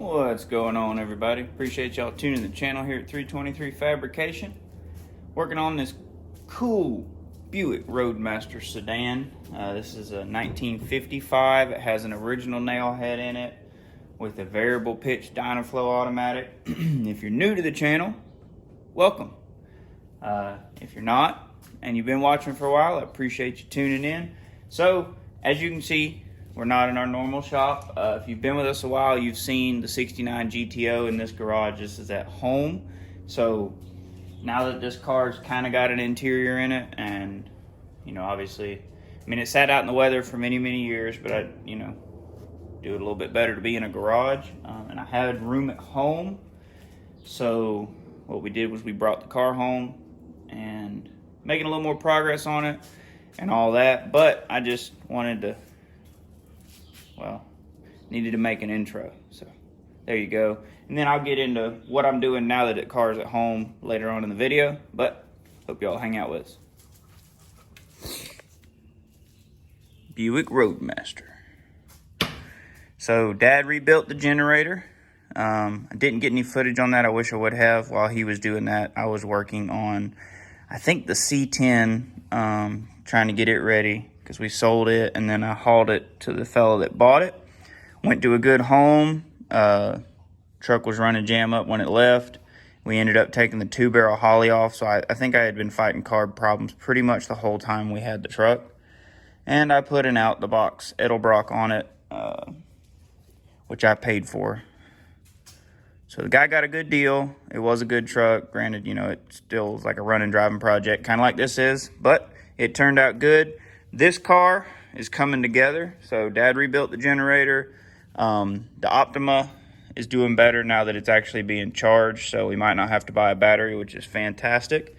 What's going on, everybody? Appreciate y'all tuning the channel here at 323 Fabrication. Working on this cool Buick Roadmaster sedan. This is a 1955. It has an original nail head in it with a variable pitch Dynaflow automatic. If you're new to the channel, welcome. If you're not and you've been watching for a while, I appreciate you tuning in. So, as you can see, we're not in our normal shop. If you've been with us a while, you've seen the 69 GTO in this garage. This is at home. So now that this car's kind of got an interior in it, and obviously, it sat out in the weather for many years, but I do it a little bit better to be in a garage. And I had room at home, so what we did was we brought the car home and making a little more progress on it and all that. But I just wanted to, needed to make an intro. So there you go. And then I'll get into what I'm doing now that the car's at home later on in the video. But hope y'all hang out with us. Buick Roadmaster. So Dad rebuilt the generator. I didn't get any footage on that. I wish I would have. While he was doing that, I was working on, I think, the C10, trying to get it ready because we sold it, and then I hauled it to the fellow that bought it. Went to a good home. Truck was running jam up when it left. We ended up taking the 2-barrel Holly off, so I think I had been fighting carb problems pretty much the whole time we had the truck. And I put an out-the-box Edelbrock on it, which I paid for. So the guy got a good deal. It was a good truck. Granted, it still was like a running driving project, kind of like this is, but it turned out good. This car is coming together. So Dad rebuilt the generator. The Optima is doing better now that it's actually being charged, so we might not have to buy a battery, which is fantastic.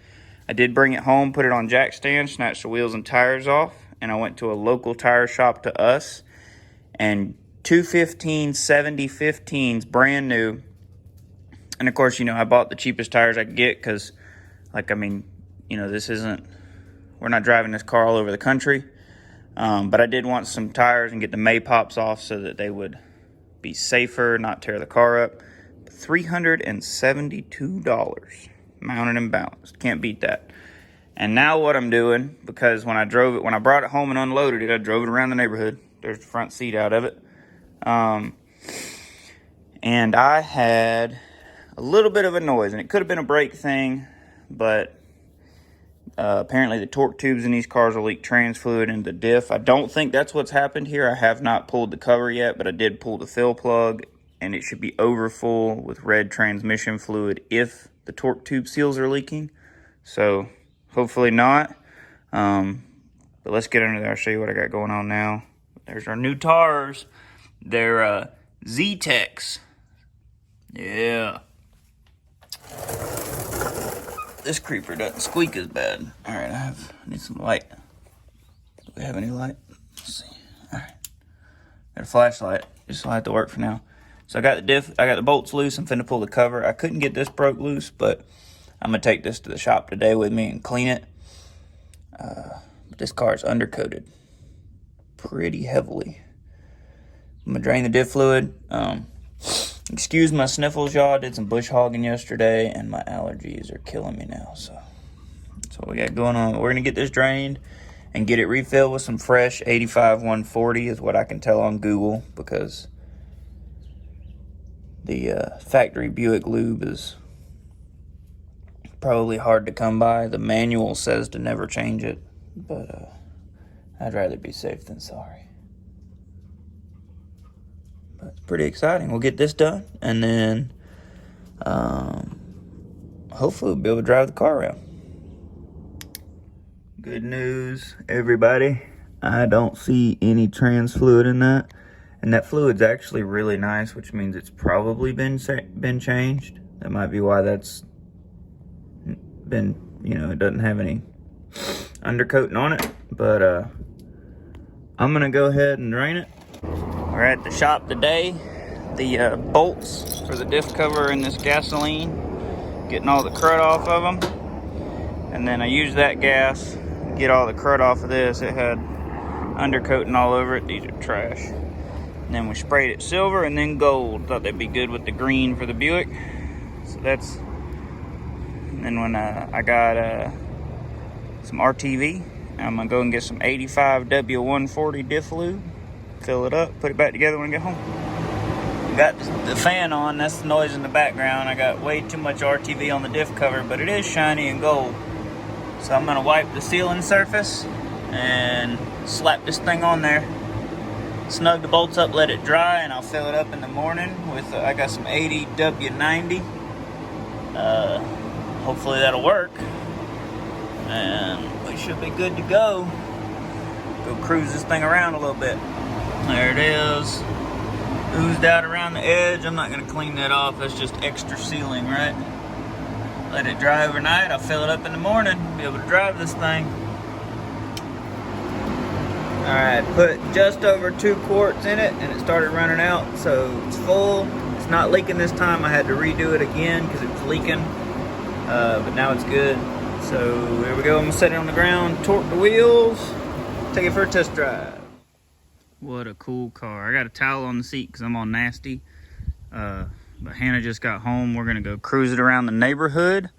I did bring it home, put it on jack stand, snatched the wheels and tires off, and I went to a local tire shop to us, and 215 70-15s, brand new. And of course, I bought the cheapest tires I could get because, this isn't, we're not driving this car all over the country. But I did want some tires and get the maypops off so that they would be safer, not tear the car up. $372, mounted and balanced. Can't beat that. And now what I'm doing, because when I brought it home and unloaded it, I drove it around the neighborhood. There's the front seat out of it. And I had a little bit of a noise, and it could have been a brake thing, but apparently the torque tubes in these cars will leak trans fluid into the diff. I don't think that's what's happened here. I have not pulled the cover yet, but I did pull the fill plug, and it should be over full with red transmission fluid if the torque tube seals are leaking. So hopefully not. But let's get under there. I'll show you what I got going on now. There's our new tires. They're Z-Tex. Yeah. This creeper doesn't squeak as bad. All right, I need some light. Do we have any light? Let's see. All right, got a flashlight. Just will have to work for now. So I got the diff. I got the bolts loose. I'm finna pull the cover. I couldn't get this broke loose, but I'm gonna take this to the shop today with me and clean it. But this car is undercoated pretty heavily. I'm gonna drain the diff fluid. Excuse my sniffles, y'all. I did some bush hogging yesterday, and my allergies are killing me now. So that's what we got going on. We're going to get this drained and get it refilled with some fresh 85 140 is what I can tell on Google, because the factory Buick lube is probably hard to come by. The manual says to never change it, but I'd rather be safe than sorry. But it's pretty exciting. We'll get this done, and then hopefully we'll be able to drive the car around. Good news, everybody. I don't see any trans fluid in that, and that fluid's actually really nice, which means it's probably been changed. That might be why that's been, it doesn't have any undercoating on it. But I'm gonna go ahead and drain it. We're at the shop today. The bolts for the diff cover in this gasoline, getting all the crud off of them. And then I used that gas to get all the crud off of this. It had undercoating all over it. These are trash. And then we sprayed it silver and then gold. Thought that'd be good with the green for the Buick. So that's, and then when I got some RTV, I'm gonna go and get some 85 W140 diff lube, fill it up, put it back together when I get home. Got the fan on, that's the noise in the background. I got way too much RTV on the diff cover, but it is shiny and gold. So I'm gonna wipe the sealing surface and slap this thing on there. Snug the bolts up, let it dry, and I'll fill it up in the morning with, I got some 80 W90. Hopefully that'll work. And we should be good to go. Go cruise this thing around a little bit. There it is. Oozed out around the edge. I'm not gonna clean that off. That's just extra sealing, right? Let it dry overnight. I'll fill it up in the morning. Be able to drive this thing. All right, put just over 2 quarts in it, and it started running out, so it's full. It's not leaking this time. I had to redo it again because it was leaking, but now it's good. So here we go. I'm gonna set it on the ground, torque the wheels, take it for a test drive. What a cool car. I got a towel on the seat because I'm all nasty. But Hannah just got home. We're gonna go cruise it around the neighborhood.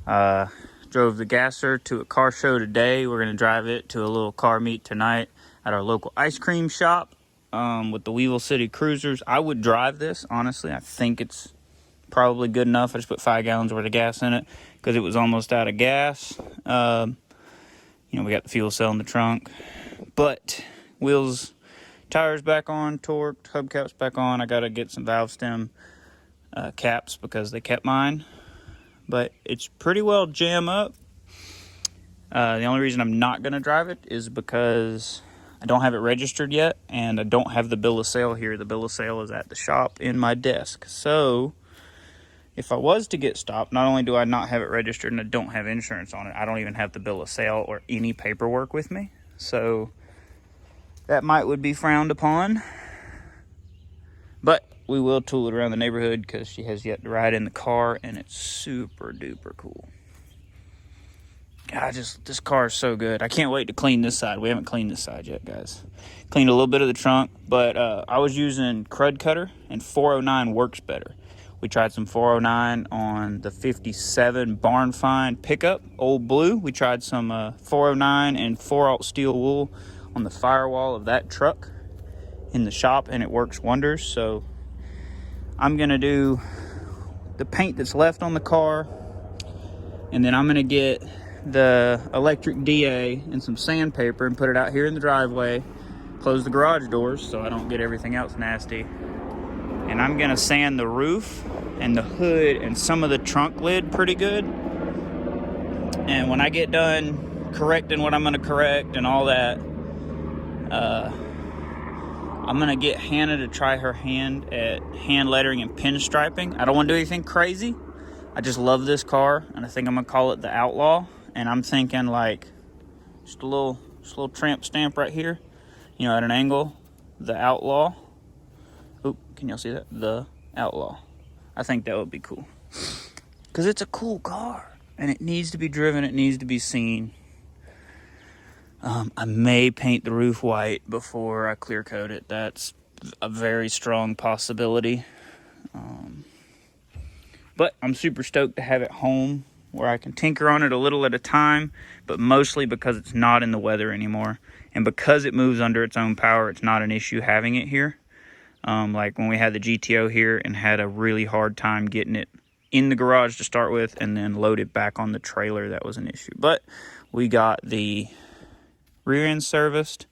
Drove the gasser to a car show today. We're gonna drive it to a little car meet tonight at our local ice cream shop with the Weevil City Cruisers. I would drive this, honestly. I think it's probably good enough. I just put 5 gallons worth of gas in it because it was almost out of gas. You know, we got the fuel cell in the trunk. But wheels, tires back on, torqued, hubcaps back on. I got to get some valve stem caps because they kept mine. But it's pretty well jam up. The only reason I'm not going to drive it is because I don't have it registered yet, and I don't have the bill of sale here. The bill of sale is at the shop in my desk. So if I was to get stopped, not only do I not have it registered and I don't have insurance on it, I don't even have the bill of sale or any paperwork with me. So that would be frowned upon. But we will tool it around the neighborhood because she has yet to ride in the car, and it's super duper cool. God, this car is so good. I can't wait to clean this side. We haven't cleaned this side yet, guys. Cleaned a little bit of the trunk, but I was using Crud Cutter, and 409 works better. We tried some 409 on the 57 Barn Find pickup, old blue. We tried some 409 and 4-aught steel wool on the firewall of that truck in the shop, and it works wonders. So I'm gonna do the paint that's left on the car, and then I'm gonna get the electric DA and some sandpaper and put it out here in the driveway, close the garage doors so I don't get everything else nasty. And I'm gonna sand the roof and the hood and some of the trunk lid pretty good. And when I get done correcting what I'm gonna correct and all that, I'm gonna get Hannah to try her hand at hand lettering and pinstriping. I don't wanna do anything crazy. I just love this car, and I think I'm gonna call it the Outlaw. And I'm thinking like just a little tramp stamp right here, you know, at an angle, the Outlaw. Oop, can y'all see that? The Outlaw. I think that would be cool because it's a cool car and it needs to be driven. It needs to be seen. I may paint the roof white before I clear coat it. That's a very strong possibility. But I'm super stoked to have it home where I can tinker on it a little at a time, but mostly because it's not in the weather anymore. And because it moves under its own power, it's not an issue having it here. Like when we had the GTO here and had a really hard time getting it in the garage to start with and then load it back on the trailer, that was an issue. But we got the rear end serviced,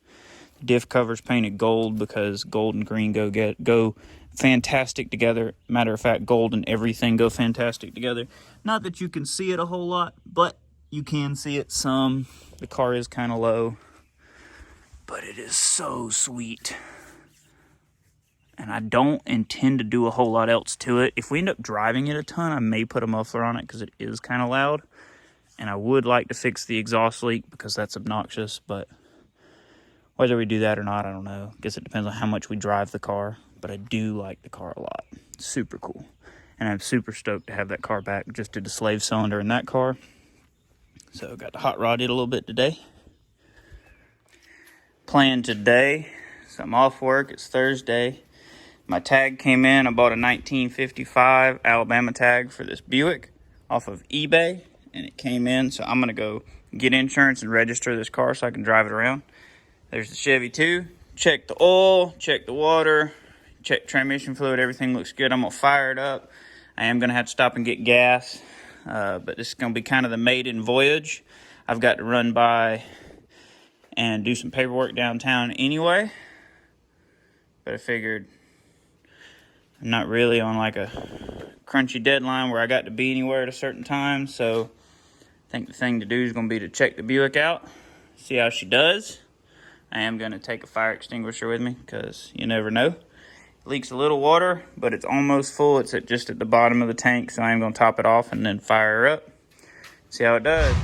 diff covers painted gold because gold and green go fantastic together. Matter of fact, gold and everything go fantastic together. Not that you can see it a whole lot, but you can see it some. The car is kind of low, but it is so sweet. And I don't intend to do a whole lot else to it. If we end up driving it a ton, I may put a muffler on it because it is kind of loud. And I would like to fix the exhaust leak because that's obnoxious, but whether we do that or not, I don't know. I guess it depends on how much we drive the car, but I do like the car a lot. It's super cool. And I'm super stoked to have that car back. Just did the slave cylinder in that car. So got to hot rod it a little bit today. Plan today, So I'm off work. It's Thursday. My tag came in. I bought a 1955 Alabama tag for this Buick off of eBay, and it came in. So I'm going to go get insurance and register this car so I can drive it around. There's the Chevy too. Check the oil, check the water, check transmission fluid. Everything looks good. I'm going to fire it up. I am going to have to stop and get gas, but this is going to be kind of the Maiden voyage. I've got to run by and do some paperwork downtown anyway, but I figured I'm not really on like a crunchy deadline where I got to be anywhere at a certain time, so I think the thing to do is going to be to check the Buick out, see how she does. I am going to take a fire extinguisher with me because you never know. It leaks a little water, but it's almost full. It's just at the bottom of the tank, so I am going to top it off and then fire her up. See how it does.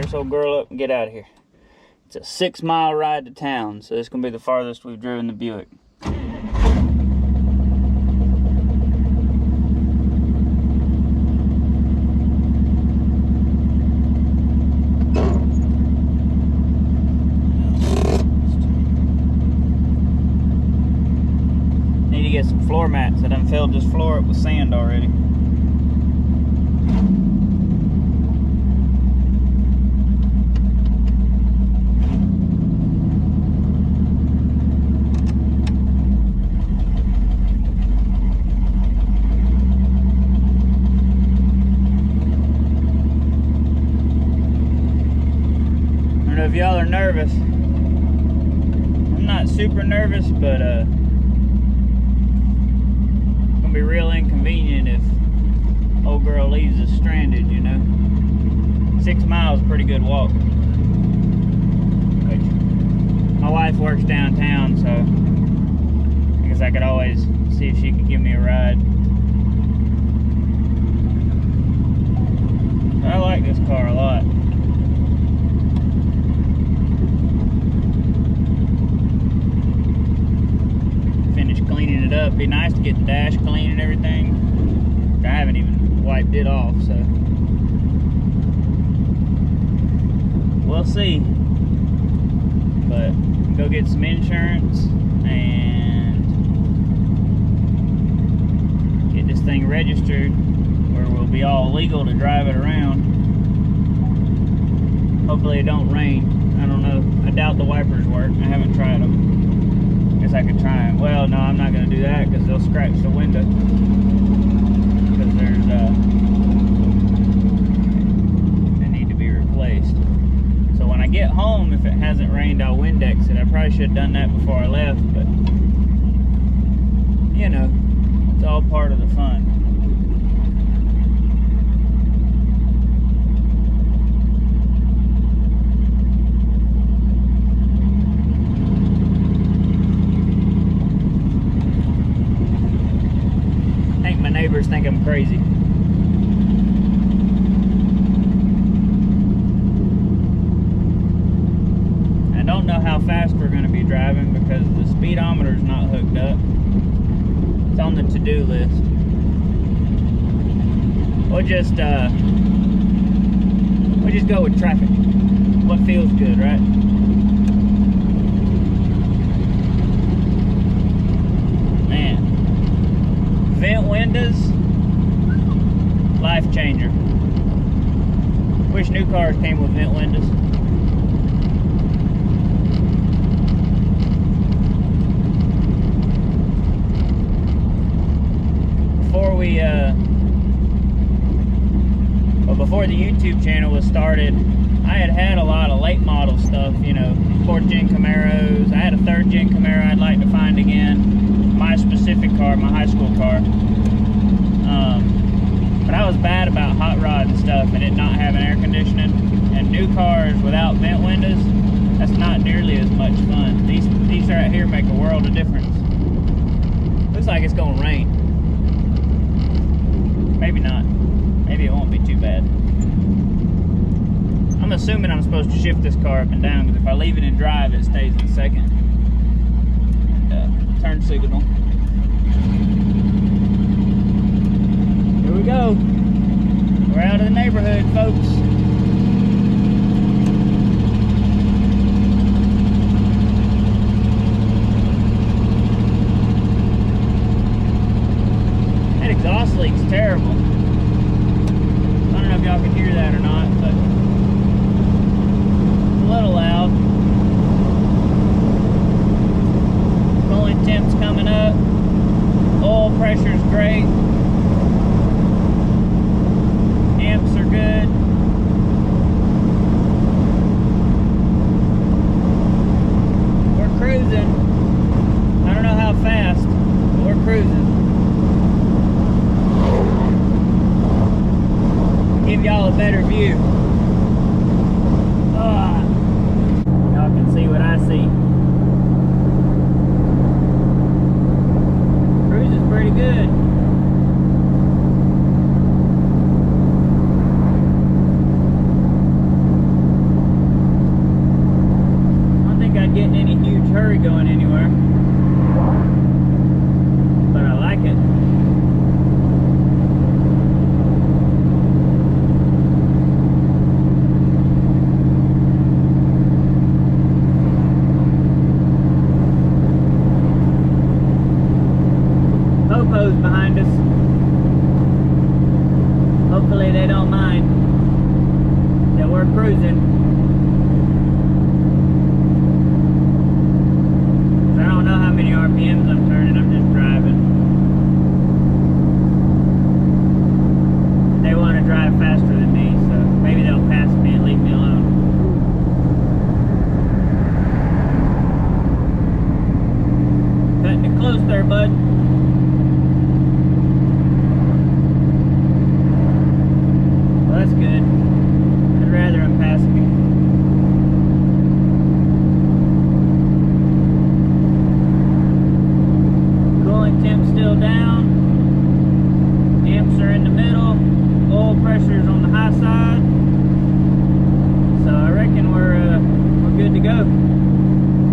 This old girl up and get out of here. It's a 6-mile ride to town, so it's gonna be the farthest we've driven the Buick. I need to get some floor mats. I done filled this floor up with sand already. If y'all are nervous, I'm not super nervous, but it's gonna be real inconvenient if old girl leaves us stranded, you know. 6 miles, pretty good walk. Which my wife works downtown, so I guess I could always see if she could give me a ride. I like this car a lot. Cleaning it up. Be nice to get the dash clean and everything. I haven't even wiped it off, so we'll see. But go get some insurance and get this thing registered where we'll be all legal to drive it around. Hopefully it don't rain. I don't know. I doubt the wipers work. I haven't tried them. I could try them. Well, no, I'm not going to do that because they'll scratch the window. Because they need to be replaced. So when I get home, if it hasn't rained, I'll Windex it. I probably should have done that before I left, but you know, it's all part of the fun. just think I'm crazy. I don't know how fast we're going to be driving because the speedometer is not hooked up. It's on the to-do list. We'll just go with traffic. What feels good, right? Man, vent windows, life changer. Wish new cars came with vent windows. Before the YouTube channel was started, I had a lot of late model stuff, you know, 4th gen Camaros. I had a 3rd gen Camaro I'd like to find again. My specific car, my high school car. But I was bad about hot rod and stuff and it not having air conditioning. And new cars without vent windows, that's not nearly as much fun. These right here make a world of difference. Looks like it's gonna rain. Maybe not. Maybe it won't be too bad. I'm assuming I'm supposed to shift this car up and down because if I leave it in drive, it stays in second. Turn signal. Here we go. We're out of the neighborhood, folks. That exhaust leak's terrible. I don't know if y'all can hear that or not, but it's a little loud. Coolant temp's coming up. Oil pressure's great. Amps are good. We're cruising. I don't know how fast, but we're cruising. Give y'all a better view. Y'all can see what I see. Cruise is pretty good. I don't think I'd get in any huge hurry going anywhere, but I like it. Behind us. Hopefully they don't mind that we're cruising. I don't know how many RPMs I'm turning, I'm just driving. They want to drive faster than me, so maybe they'll pass me and leave me alone. Cutting it close there, bud. That's good. I'd rather him pass me. Coolant temp still down. Amps are in the middle. Oil pressure is on the high side. So I reckon we're good to go.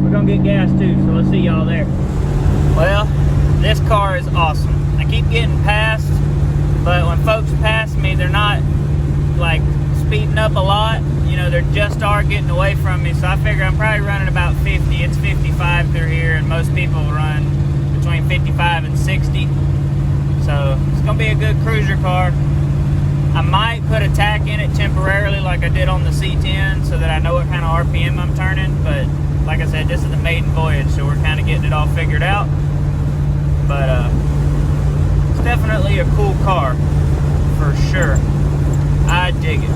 We're gonna get gas too, so we'll see y'all there. Well, this car is awesome. I keep getting passed, but when folks pass me, they're not like speeding up a lot, you know, they're just getting away from me, so I figure I'm probably running about 50. It's 55 through here, and most people run between 55 and 60, so it's gonna be a good cruiser car. I might put a tack in it temporarily like I did on the C10 so that I know what kind of RPM I'm turning, but like I said, this is the maiden voyage, so we're kind of getting it all figured out. But it's definitely a cool car for sure. I dig it.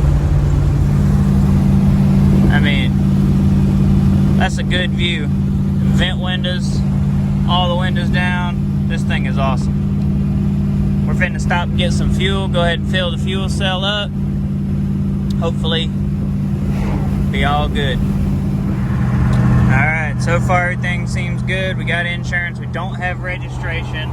I mean, that's a good view. Vent windows, all the windows down. This thing is awesome. We're finna stop and get some fuel. Go ahead and fill the fuel cell up. Hopefully, be all good. Alright, so far everything seems good. We got insurance. We don't have registration.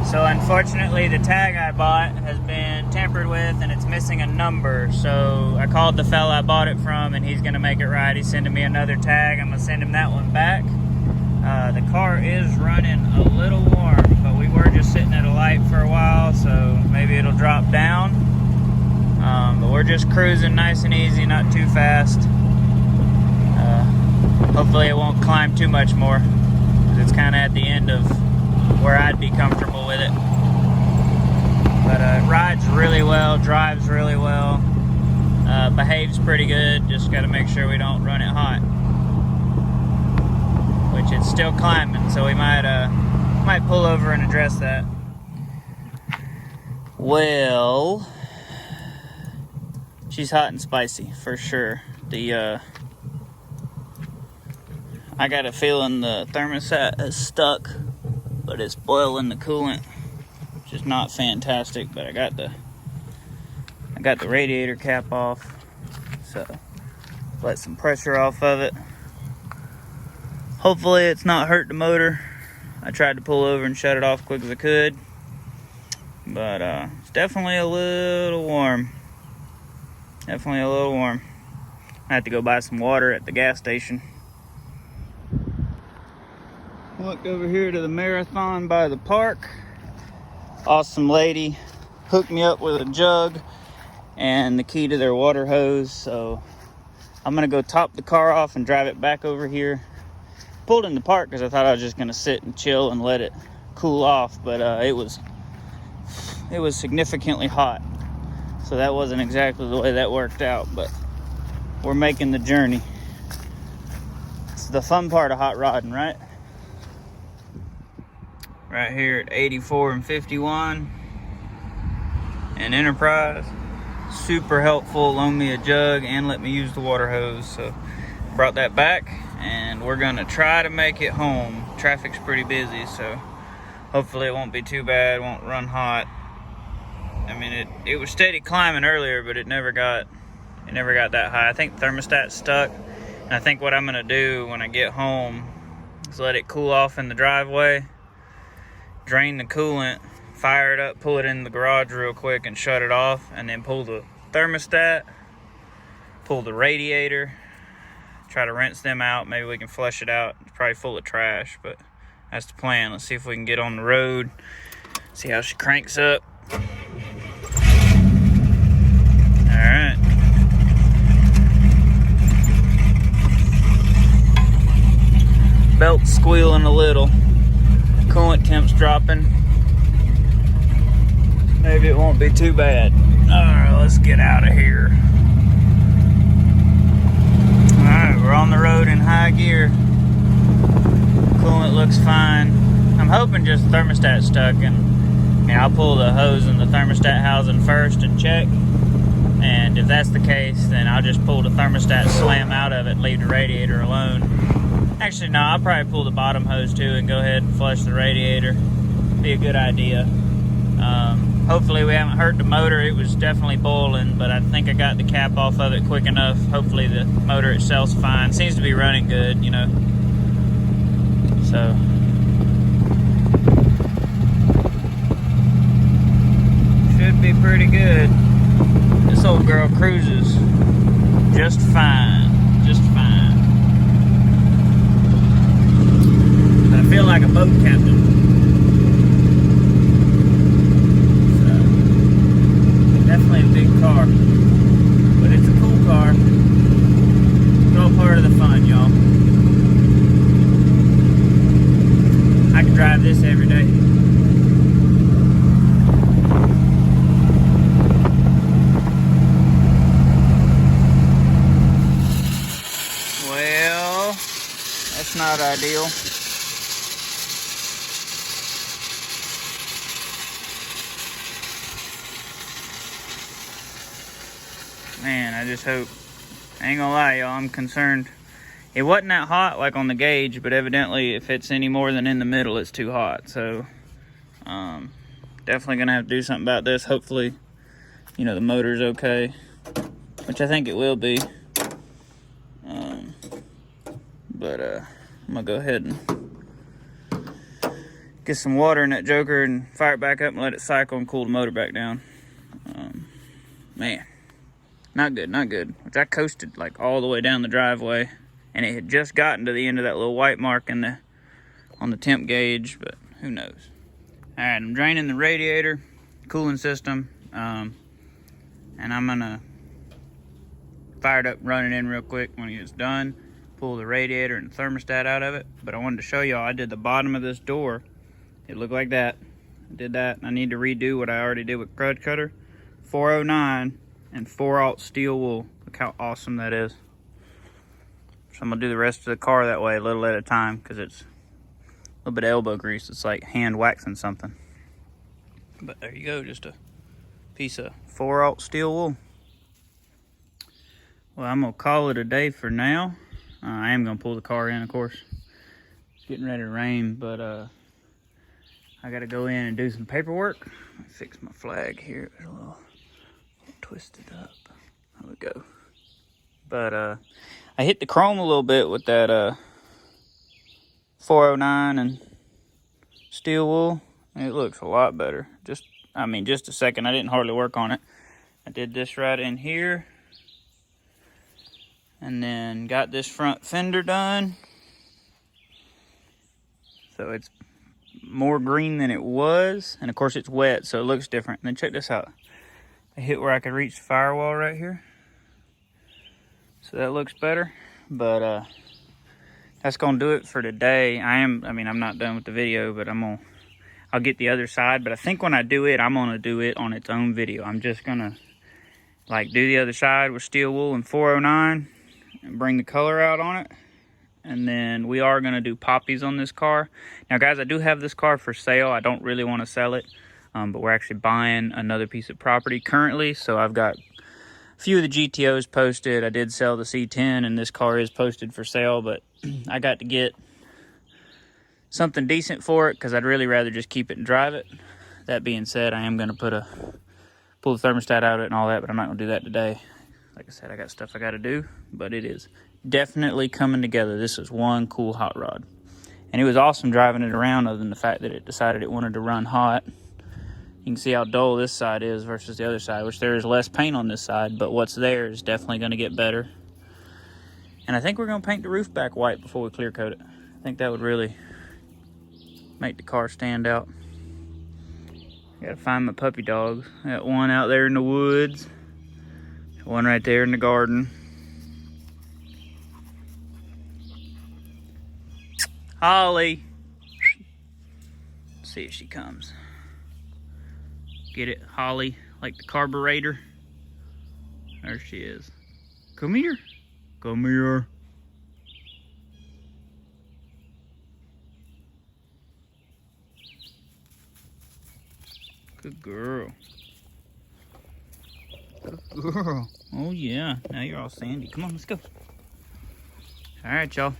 So unfortunately the tag I bought has been tampered with and it's missing a number. So I called the fella I bought it from and he's gonna make it right. He's sending me another tag. I'm gonna send him that one back. The car is running a little warm, but we were just sitting at a light for a while, so maybe it'll drop down. But we're just cruising nice and easy, not too fast. Hopefully it won't climb too much more, because it's kind of at the end of where I'd be comfortable with it. But it rides really well, drives really well, behaves pretty good. Just got to make sure we don't run it hot, which it's still climbing, so we might pull over and address that. Well, she's hot and spicy for sure. I got a feeling the thermostat is stuck, but it's boiling the coolant, which is not fantastic. But I got the radiator cap off, so let some pressure off of it. Hopefully it's not hurt the motor. I tried to pull over and shut it off quick as I could, but it's definitely a little warm. Definitely a little warm. I have to go buy some water at the gas station. Walked over here to the Marathon by the park. Awesome lady hooked me up with a jug and the key to their water hose. So I'm gonna go top the car off and drive it back over here. Pulled in the park because I thought I was just gonna sit and chill and let it cool off, but it was significantly hot. So that wasn't exactly the way that worked out, but we're making the journey. It's the fun part of hot rodding, right? Right here at 84 and 51 and Enterprise. Super helpful, loaned me a jug and let me use the water hose. So brought that back and we're gonna try to make it home. Traffic's pretty busy, so hopefully it won't be too bad, won't run hot. I mean, it was steady climbing earlier, but it never got that high. I think thermostat's stuck, and I think what I'm gonna do when I get home is let it cool off in the driveway, drain the coolant, fire it up, pull it in the garage real quick and shut it off, and then pull the thermostat, pull the radiator, try to rinse them out. Maybe we can flush it out. It's probably full of trash, but that's the plan. Let's see if we can get on the road, see how she cranks up. All right. Belt squealing a little. Coolant temp's dropping. Maybe it won't be too bad. Alright, let's get out of here. Alright, we're on the road in high gear. Coolant looks fine. I'm hoping just the thermostat's stuck, and I'll pull the hose in the thermostat housing first and check. And if that's the case, then I'll just pull the thermostat slam out of it and leave the radiator alone. Actually, no, I'll probably pull the bottom hose too and go ahead and flush the radiator. Be a good idea. Hopefully we haven't hurt the motor. It was definitely boiling, but I think I got the cap off of it quick enough. Hopefully the motor itself's fine. Seems to be running good, you know. So should be pretty good. This old girl cruises just fine. Just fine. I feel like a boat captain. So, definitely a big car, but it's a cool car. It's all part of the fun, y'all. I can drive this every day. Well, that's not ideal. Man, I just hope, I ain't gonna lie, y'all, I'm concerned. It wasn't that hot like on the gauge, but evidently if it's any more than in the middle, it's too hot. So definitely gonna have to do something about this. Hopefully, you know, the motor's okay, which I think it will be. But I'm gonna go ahead and get some water in that joker and fire it back up and let it cycle and cool the motor back down. Man, not good, not good. Which I coasted like all the way down the driveway, and it had just gotten to the end of that little white mark on the temp gauge, but who knows. All right, I'm draining the radiator, cooling system, and I'm gonna fire it up, run it in real quick. When it's done, pull the radiator and thermostat out of it. But I wanted to show y'all, I did the bottom of this door. It looked like that. I did that. I need to redo what I already did with crud cutter. 409 and 4/0 steel wool. Look how awesome that is. So I'm gonna do the rest of the car that way, a little at a time, because it's a little bit of elbow grease. It's like hand waxing something. But there you go, just a piece of 4/0 steel wool. Well, I'm gonna call it a day for now. I am gonna pull the car in, of course. It's getting ready to rain, but I gotta go in and do some paperwork. Let me fix my flag here. It's a little twisted up. There we go. But I hit the chrome a little bit with that 409 and steel wool. And it looks a lot better. Just a second. I didn't hardly work on it. I did this right in here. And then got this front fender done. So it's more green than it was. And of course it's wet, so it looks different. And then check this out. I hit where I could reach the firewall right here. So that looks better. But that's gonna do it for today. I'm not done with the video, but I'll get the other side. But I think when I do it, I'm gonna do it on its own video. I'm just gonna like do the other side with steel wool and 409 and bring the color out on it. And then we are gonna do poppies on this car. Now guys, I do have this car for sale. I don't really want to sell it, but we're actually buying another piece of property currently. So I've got a few of the GTOs posted. I did sell the C10 and this car is posted for sale, but I got to get something decent for it because I'd really rather just keep it and drive it. That being said, I am gonna pull the thermostat out of it and all that, but I'm not gonna do that today. Like I said, I got stuff I gotta do, but it is definitely coming together. This is one cool hot rod. And it was awesome driving it around, other than the fact that it decided it wanted to run hot. You can see how dull this side is versus the other side, which there is less paint on this side, but what's there is definitely gonna get better. And I think we're gonna paint the roof back white before we clear coat it. I think that would really make the car stand out. Gotta find my puppy dogs. I got one out there in the woods. One right there in the garden. Holly. Let's see if she comes. Get it, Holly, like the carburetor. There she is. Come here. Come here. Good girl. Good girl. Oh yeah. Now you're all sandy. Come on, let's go. All right, y'all.